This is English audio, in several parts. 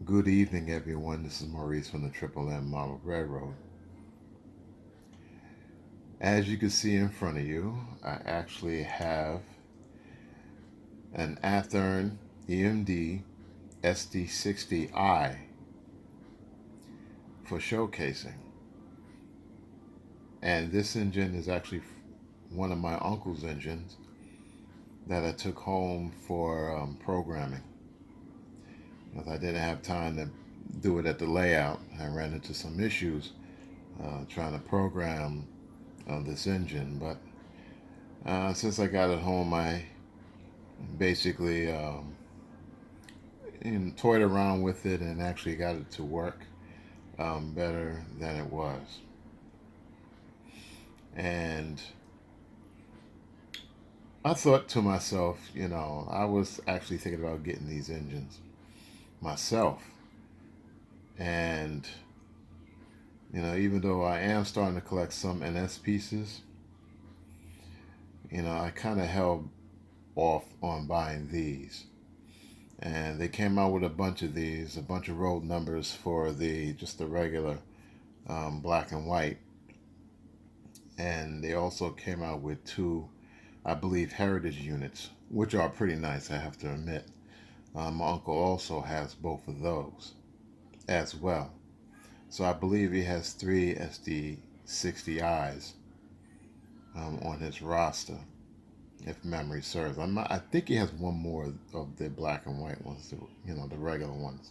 Good evening, everyone. This is Maurice from the Triple M Model Railroad. As you can see in front of you, I actually have an Athearn EMD SD60I for showcasing. And this engine is actually one of my uncle's engines that I took home for programming. Because I didn't have time to do it at the layout. I ran into some issues trying to program this engine, but since I got it home, I basically toyed around with it and actually got it to work better than it was. And I thought to myself, I was actually thinking about getting these engines myself. And, even though I am starting to collect some NS pieces, I kind of held off on buying these. And they came out with a bunch of these, a bunch of road numbers for just the regular black and white. And they also came out with two, I believe, heritage units, which are pretty nice, I have to admit. My uncle also has both of those as well. So I believe he has three SD60Is on his roster, if memory serves. I think he has one more of the black and white ones, the regular ones.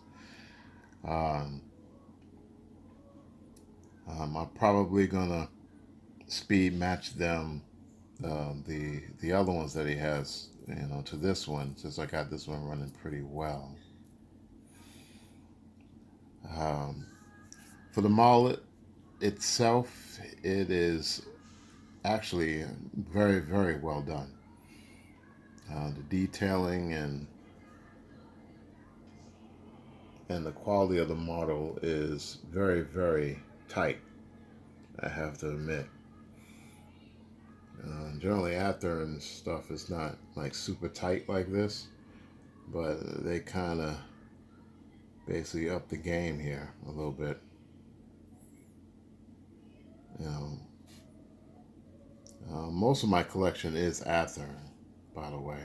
Um, I'm probably gonna speed match them, the other ones that he has, to this one, since I got this one running pretty well. Um, for the mullet itself, it is actually very, very well done. The detailing and the quality of the model is very, very tight, I have to admit. Generally, Athearn stuff is not like super tight like this, but they kind of basically up the game here a little bit. You know, most of my collection is Athearn, by the way.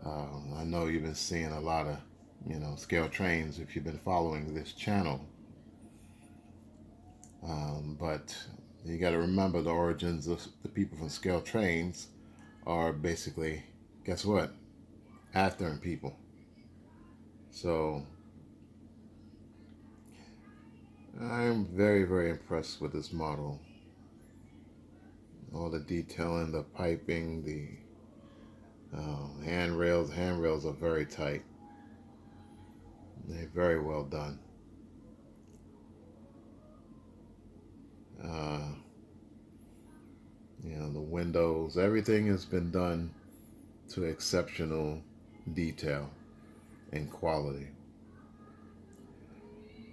I know you've been seeing a lot of, scale trains if you've been following this channel. But you got to remember the origins of the people from scale trains are basically, guess what? Athearn people. So I'm very, very impressed with this model. All the detailing, the piping, the handrails. Handrails are very tight. They're very well done. Uh, the windows, everything has been done to exceptional detail and quality.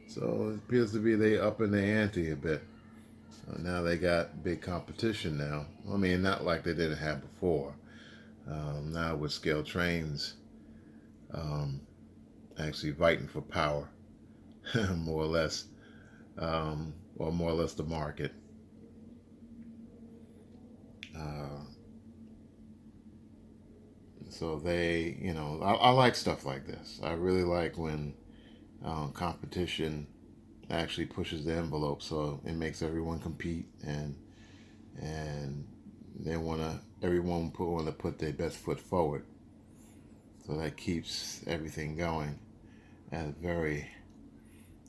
So it appears to be they upping the ante a bit. Now they got big competition now. I mean, not like they didn't have before. Now with scale trains um, actually fighting for power, more or less, or more or less the market. Uh, so they, I like stuff like this. I really like when competition actually pushes the envelope, so it makes everyone compete, and they want to everyone want to put their best foot forward. So that keeps everything going at a very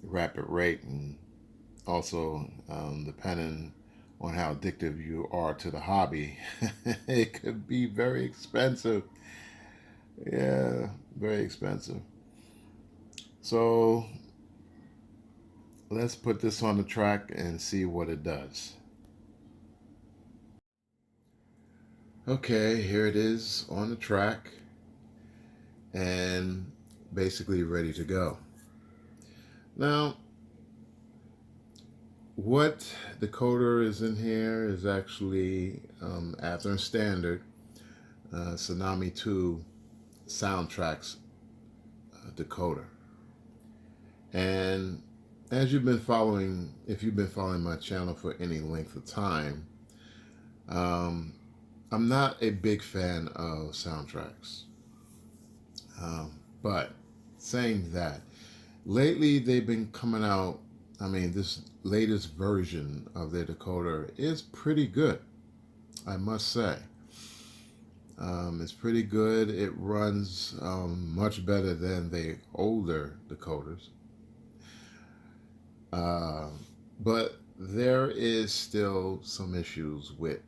rapid rate, and also depending on how addictive you are to the hobby, it could be very expensive. Yeah, very expensive. So let's put this on the track and see what it does. Okay, here it is on the track and basically ready to go. Now, what decoder is in here is actually Athearn Standard Tsunami 2 soundtracks decoder. And as you've been following, if you've been following my channel for any length of time, um, I'm not a big fan of soundtracks. But saying that, lately they've been coming out. I mean, this latest version of their decoder is pretty good, I must say. It's pretty good. It runs much better than the older decoders. Uh, but there is still some issues with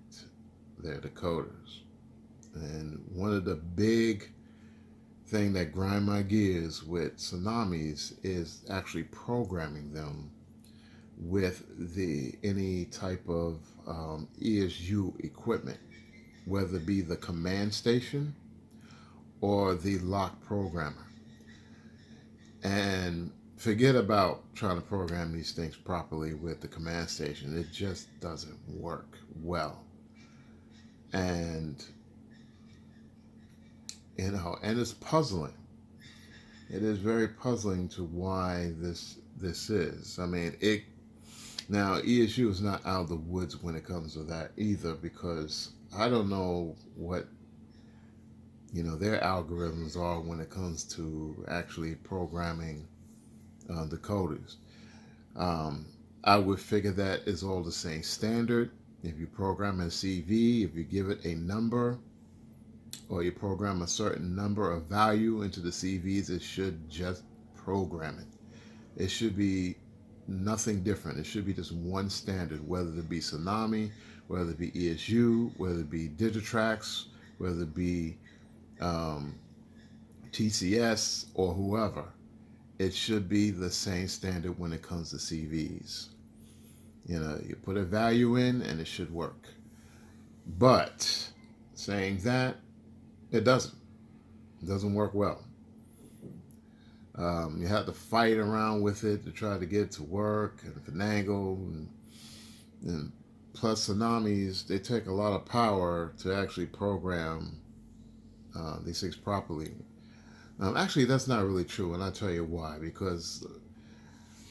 their decoders. And one of the big thing that grind my gears with Tsunamis is actually programming them with any type of ESU equipment, whether it be the command station or the lock programmer. And forget about trying to program these things properly with the command station. It just doesn't work well. And and it's puzzling. It is very puzzling to why this is. I mean, it now ESU is not out of the woods when it comes to that either, because I don't know what their algorithms are when it comes to actually programming decoders. Um, I would figure that is all the same standard. If you program a CV, if you give it a number, or you program a certain number of value into the CVs, it should just program it. It should be nothing different. It should be just one standard, whether it be Tsunami, whether it be ESU, whether it be Digitrax, whether it be um, TCS, or whoever. It should be the same standard when it comes to CVs. You put a value in and it should work. But saying that, it doesn't. It doesn't work well. You have to fight around with it to try to get it to work and finagle. And plus, Tsunamis, they take a lot of power to actually program these things properly. Actually, that's not really true, and I'll tell you why. Because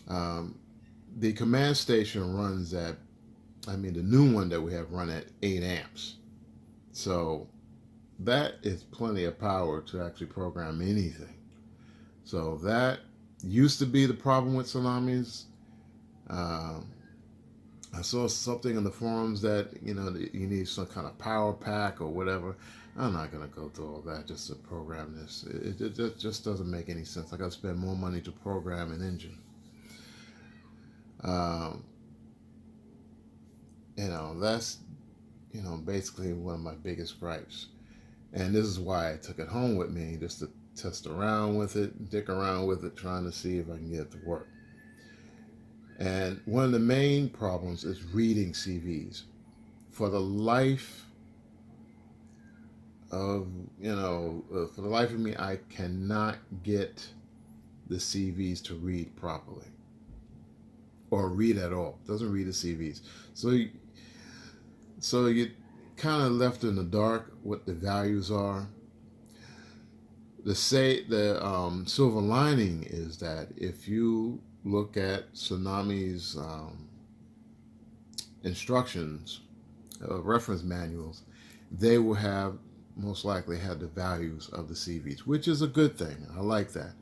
um, the command station runs at, the new one that we have run at 8 amps. So that is plenty of power to actually program anything. So that used to be the problem with Tsunamis. Um, I saw something in the forums that you need some kind of power pack or whatever. I'm not gonna go through all that just to program this. It just doesn't make any sense. I gotta spend more money to program an engine. Um, that's basically one of my biggest gripes, and this is why I took it home with me, just to test around with it, dick around with it, trying to see if I can get it to work. And one of the main problems is reading CVs. For the life of for the life of me, I cannot get the CVs to read properly, or read at all. It doesn't read the CVs. So you kind of left in the dark what the values are. The silver lining is that if you look at Tsunami's instructions, reference manuals, they will have most likely have the values of the CVs, which is a good thing. I like that.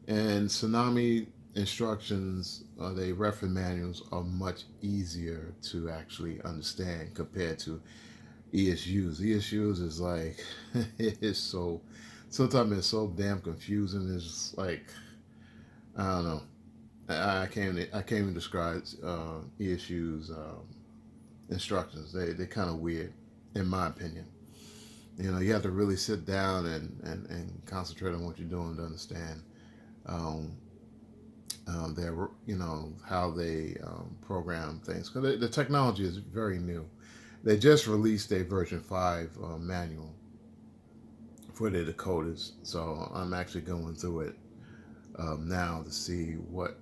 And Tsunami instructions, the reference manuals, are much easier to actually understand compared to ESUs. ESUs is like it is so. Sometimes it's so damn confusing. It's just like I don't know. I can't even describe ESU's instructions. They're kind of weird, in my opinion. You have to really sit down and concentrate on what you're doing to understand um, their how they program things, because the technology is very new. They just released a version 5 manual for the decoders, so I'm actually going through it now to see what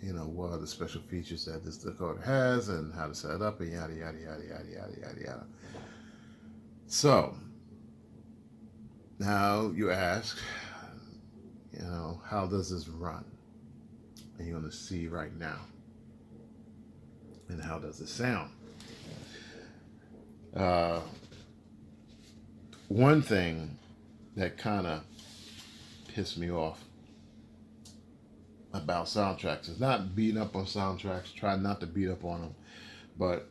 are the special features that this decoder has and how to set it up and yada yada yada yada yada yada yada. So now you ask, how does this run? and you're going to see right now. And how does it sound? Uh, One thing that kind of pissed me off about soundtracks is not beating up on soundtracks, try not to beat up on them, but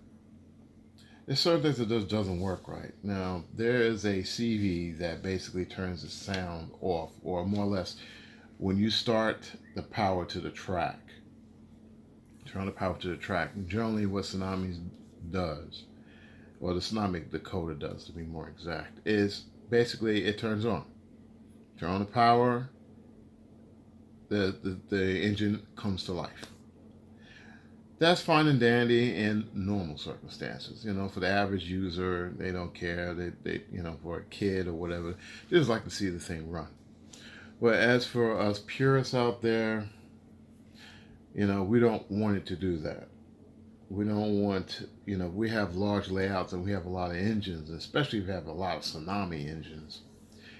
there's certain things that just doesn't work right. Now, there is a CV that basically turns the sound off, or more or less, when you start the power to the track, turn the power to the track. Generally, what Tsunami does, or the Tsunami Decoder does to be more exact, is basically it turns on. Turn on the power, the engine comes to life. That's fine and dandy in normal circumstances. For the average user, they don't care. They for a kid or whatever, they just like to see the thing run. But as for us purists out there, we don't want it to do that. We don't want, we have large layouts and we have a lot of engines, especially if you have a lot of Tsunami engines.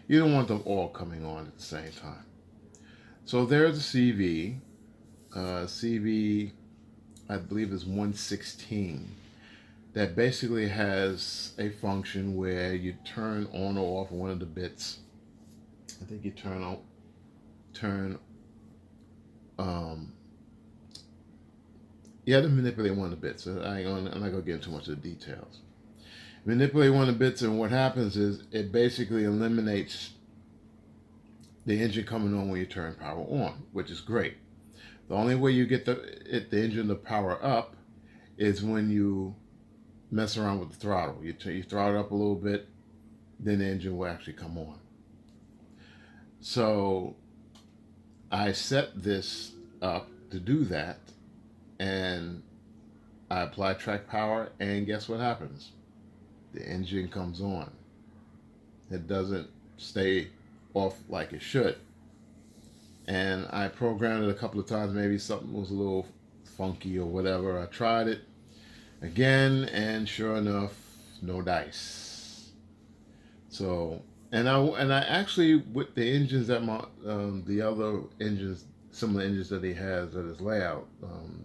You don't want them all coming on at the same time. So there's a CV. CV, I believe, is 116. That basically has a function where you turn on or off one of the bits. I think you you have to manipulate one of the bits. I'm not going to get into much of the details. Manipulate one of the bits, and what happens is it basically eliminates the engine coming on when you turn power on, which is great. The only way you get the engine to power up is when you mess around with the throttle. You throttle it up a little bit, then the engine will actually come on. So I set this up to do that, and I apply track power, and guess what happens? The engine comes on. It doesn't stay off like it should. And I programmed it a couple of times. Maybe something was a little funky or whatever. I tried it again, and sure enough, no dice. So, and I actually, with the engines that the other engines, some of the engines that he has at his layout,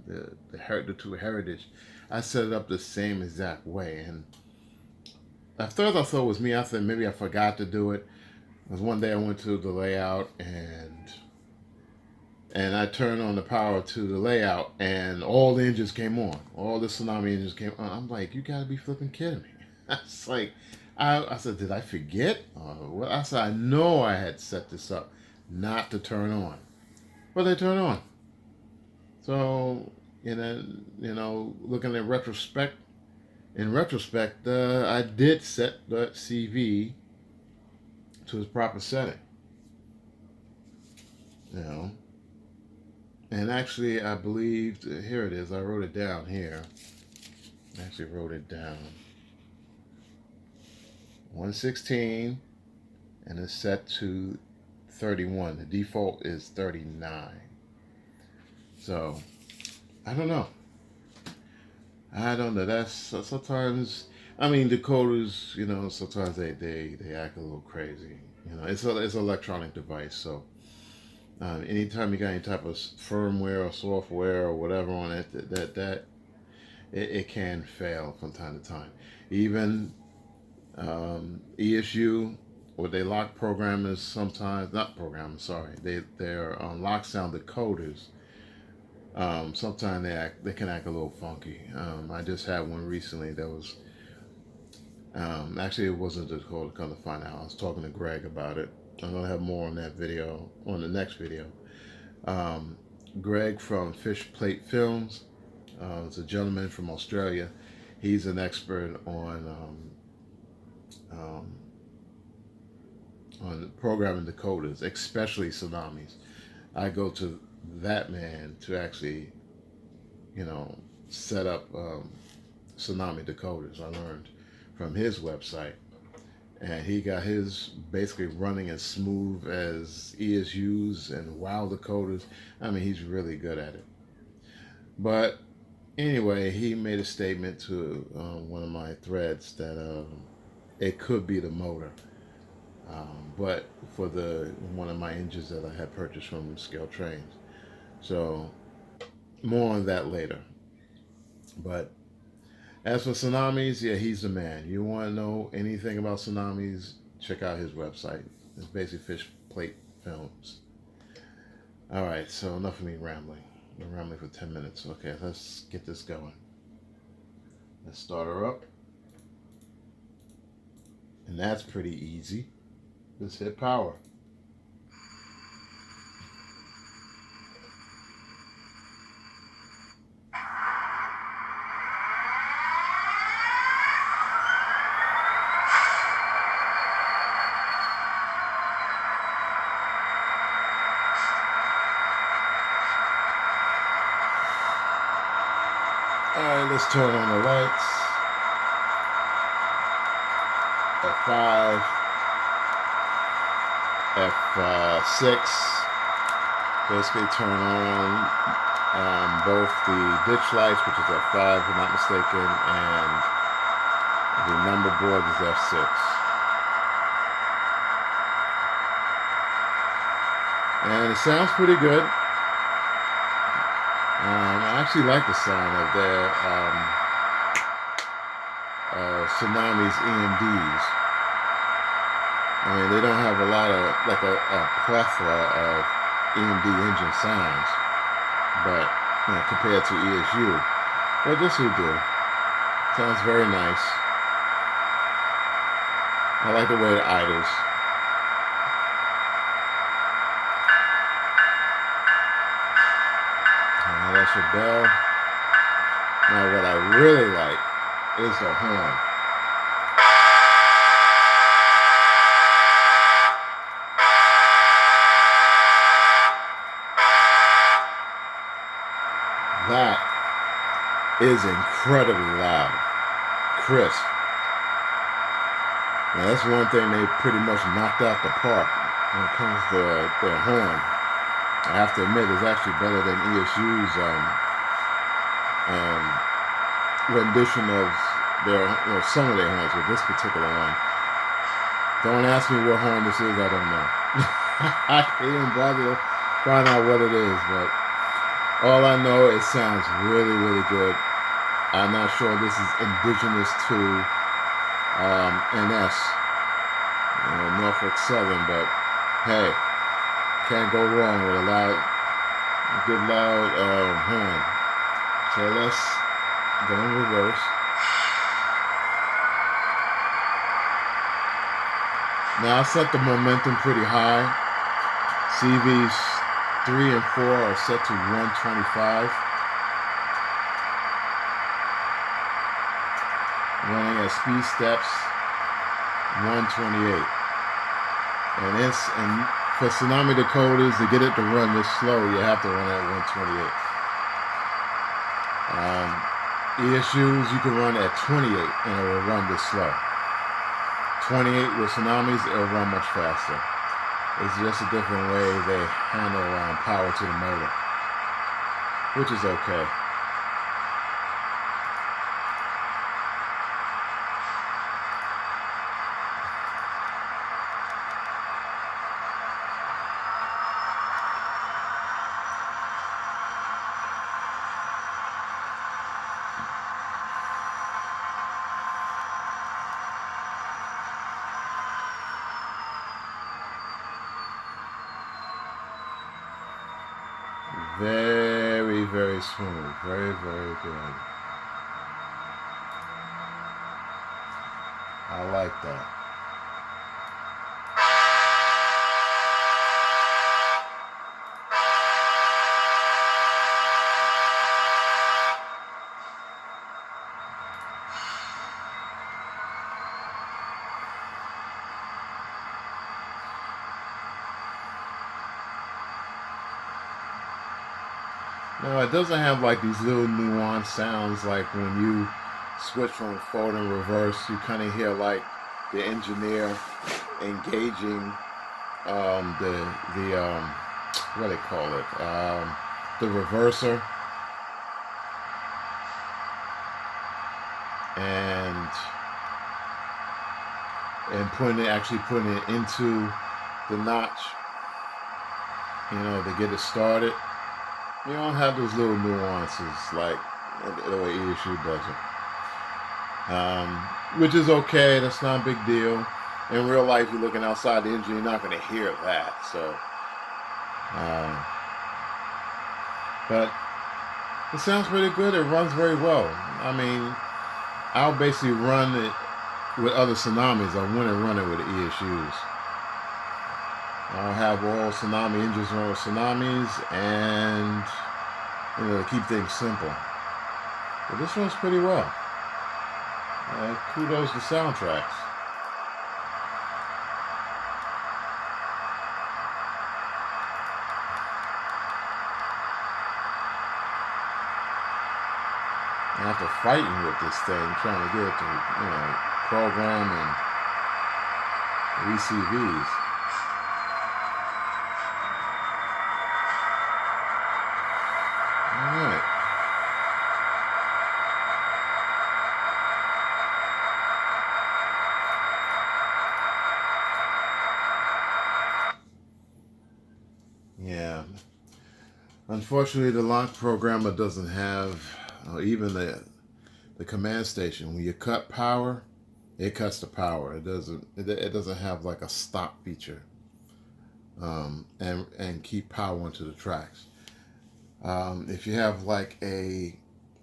the two Heritage, I set it up the same exact way. And at first I thought it was me. I thought maybe I forgot to do it. Because one day I went to the layout and I turned on the power to the layout, and all the engines came on. All the Tsunami engines came on. I'm like, you gotta be flipping kidding me. It's like, I said, did I forget? Well, I said, I know I had set this up not to turn on, but they turn on. So, looking at retrospect, I did set the CV to its proper setting. And actually, I believed, here it is, I wrote it down here. I actually wrote it down. 116, and it's set to 31. The default is 39. So, I don't know. That's sometimes, decoders, sometimes they act a little crazy. It's an electronic device, so anytime you got any type of firmware or software or whatever on it, it can fail from time to time. Even ESU, or they lock programmers sometimes, not programmers, sorry, they're on lockdown decoders. Sometimes they can act a little funky. I just had one recently that was actually, it wasn't a decoder. Come to find out, I was talking to Greg about it. I'm gonna have more on that video on the next video. Greg from Fish Plate Films, is a gentleman from Australia. He's an expert on programming decoders, especially Tsunamis. I go to that man to actually, set up Tsunami decoders. I learned from his website, and he got his basically running as smooth as ESUs and WOW decoders. He's really good at it. But anyway, he made a statement to one of my threads that it could be the motor. But for one of my engines that I had purchased from Scale Trains. So more on that later. But as for Tsunamis, yeah, he's the man. You want to know anything about Tsunamis, check out his website. It's basically fish plate films. All right, so enough of me rambling. I've been rambling for 10 minutes. Okay, let's get this going. Let's start her up. And that's pretty easy. Just hit power. Alright, let's turn on the lights. F5, F6. Basically turn on both the ditch lights, which is F5 if I'm not mistaken, and the number board is F6. And it sounds pretty good. I actually like the sound of their Tsunami's EMDs. I mean, they don't have a lot of, like a plethora of EMD engine sounds, but compared to ESU. But this will do. Sounds very nice. I like the way it idles. That's your bell. Now what I really like is the horn. That is incredibly loud, crisp. Now that's one thing they pretty much knocked out the park when it comes to their horn. I have to admit, it's actually better than ESU's rendition of their, some of their horns, with this particular one. Don't ask me what horn this is, I don't know. I can't even bother to find out what it is, but all I know, it sounds really, really good. I'm not sure this is indigenous to NS, Norfolk Southern, but hey, can't go wrong with a good loud horn. So let's go in reverse. Now I set the momentum pretty high. CVs 3 and 4 are set to 125. Running at speed steps 128. And for Tsunami decoders, to get it to run this slow, you have to run at 128. ESUs, you can run at 28 and it will run this slow. 28 with Tsunamis, it will run much faster. It's just a different way they handle power to the motor, which is okay. Very, very smooth. Very, very good. I like that. No, it doesn't have like these little nuanced sounds like when you switch from forward and reverse. You kind of hear like the engineer engaging the what do they call it, the reverser, and actually putting it into the notch, to get it started. You don't have those little nuances like the way ESU does it. Which is okay. That's not a big deal. In real life, you're looking outside the engine, you're not going to hear that. So, uh, but it sounds pretty good. It runs very well. I mean, I'll basically run it with other Tsunamis. I wouldn't run it with the ESUs. I'll have all Tsunami engines on Tsunamis, and to keep things simple. But this runs pretty well. Kudos to Soundtracks. After fighting with this thing, trying to get it to, program and ECVs. All right. Yeah. Unfortunately, the lock programmer doesn't have even the command station. When you cut power, it cuts the power. It doesn't have like a stop feature, and keep power onto the tracks. If you have like a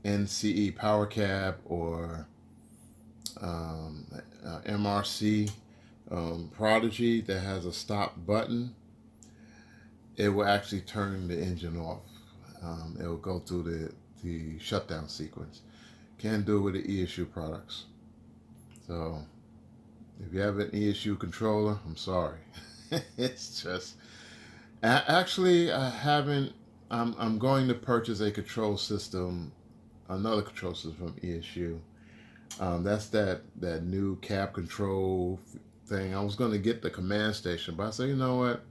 NCE power cab or MRC Prodigy that has a stop button, it will actually turn the engine off. It will go through the shutdown sequence. Can't do it with the ESU products. So if you have an ESU controller, I'm sorry. It's just actually I haven't. I'm going to purchase a control system, another control system from ESU. That's that new cab control thing. I was going to get the command station, but I said, you know what?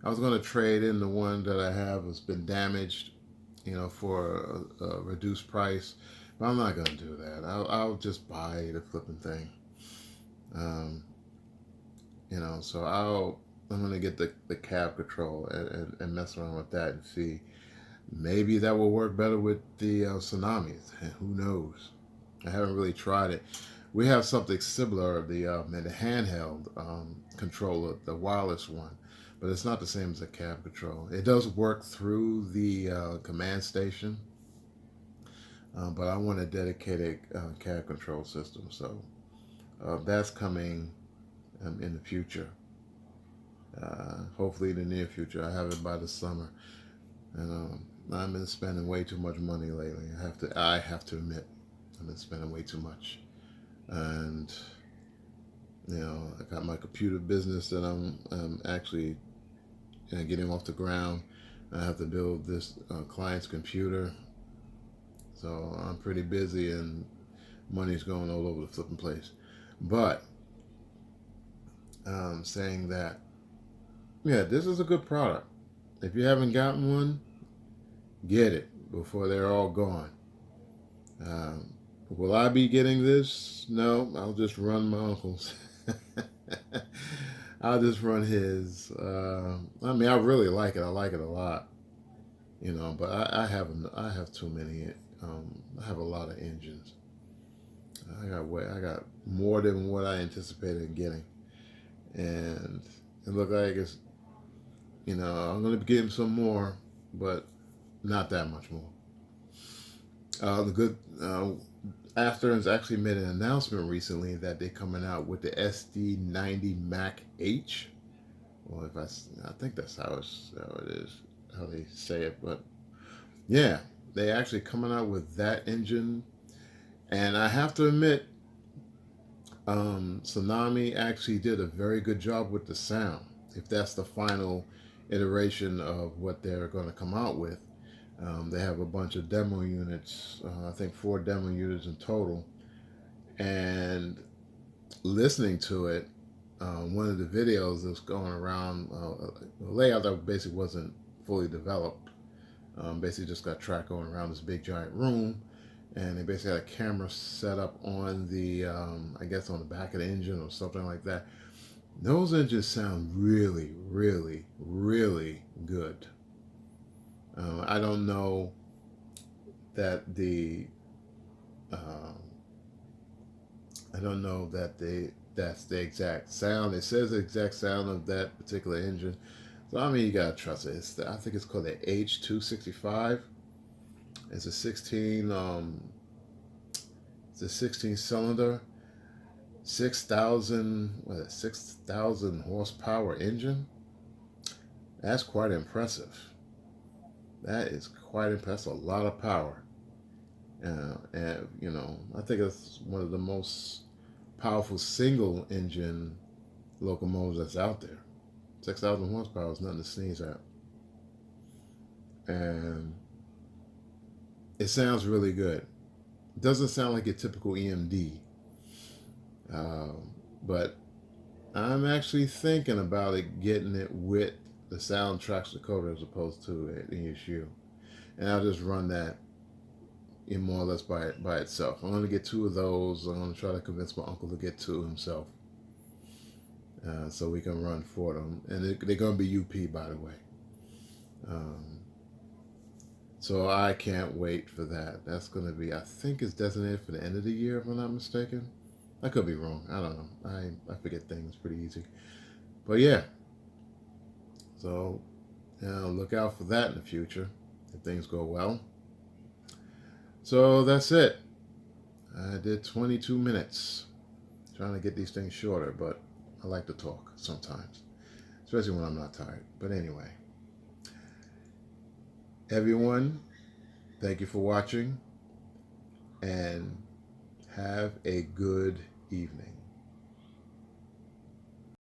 I was going to trade in the one that I have has been damaged, for a reduced price. But I'm not going to do that. I'll just buy the flipping thing. So I'm going to get the cab control and mess around with that and see. Maybe that will work better with the Tsunamis. Who knows? I haven't really tried it. We have something similar, the handheld controller, the wireless one, but it's not the same as a cab control. It does work through the command station, but I want a dedicated cab control system. So that's coming in the future. Hopefully in the near future. I have it by the summer. And I've been spending way too much money lately. I have to admit, I've been spending way too much. And I got my computer business that I'm actually getting off the ground. I have to build this client's computer, so I'm pretty busy and money's going all over the flipping place. But saying that, yeah, this is a good product. If you haven't gotten one, get it before they're all gone. Will I be getting this? No, I'll just run my uncle's. I'll just run his. I mean, I really like it. I like it a lot. But I have too many. I have a lot of engines. I got more than what I anticipated getting, and it looked like it's. I'm gonna be getting some more, but not that much more. The good Athearn's actually made an announcement recently that they're coming out with the SD90 Mac H. Well, I think that's how it is, how they say it. But yeah, they actually coming out with that engine, and I have to admit, Tsunami actually did a very good job with the sound. If that's the final iteration of what they're going to come out with. They have a bunch of demo units, I think 4 demo units in total. And listening to it, one of the videos that's going around, the layout that basically wasn't fully developed, basically just got track going around this big giant room. And they basically had a camera set up on the, I guess on the back of the engine or something like that. Those engines sound really, really, really good. I don't know that the um, I don't know that that's the exact sound. It says the exact sound of that particular engine. So I mean, you gotta trust it. I think it's called the H265. It's a 16. It's a 16 cylinder, 6,000 horsepower engine. That's quite impressive. That is quite impressive. A lot of power. And I think it's one of the most powerful single engine locomotives that's out there. 6,000 horsepower is nothing to sneeze at. And it sounds really good. It doesn't sound like your typical EMD. But I'm actually thinking about getting it with the soundtracks decoder as opposed to an ESU. And I'll just run that in more or less by itself. I'm going to get two of those. I'm going to try to convince my uncle to get two himself, so we can run for them. And they're going to be UP, by the way. So I can't wait for that. That's going to be, I think it's designated for the end of the year, if I'm not mistaken. I could be wrong. I don't know. I forget things pretty easy. But yeah. So look out for that in the future if things go well. So that's it. I did 22 minutes. Trying to get these things shorter, but I like to talk sometimes, especially when I'm not tired. But anyway, everyone, thank you for watching and have a good evening.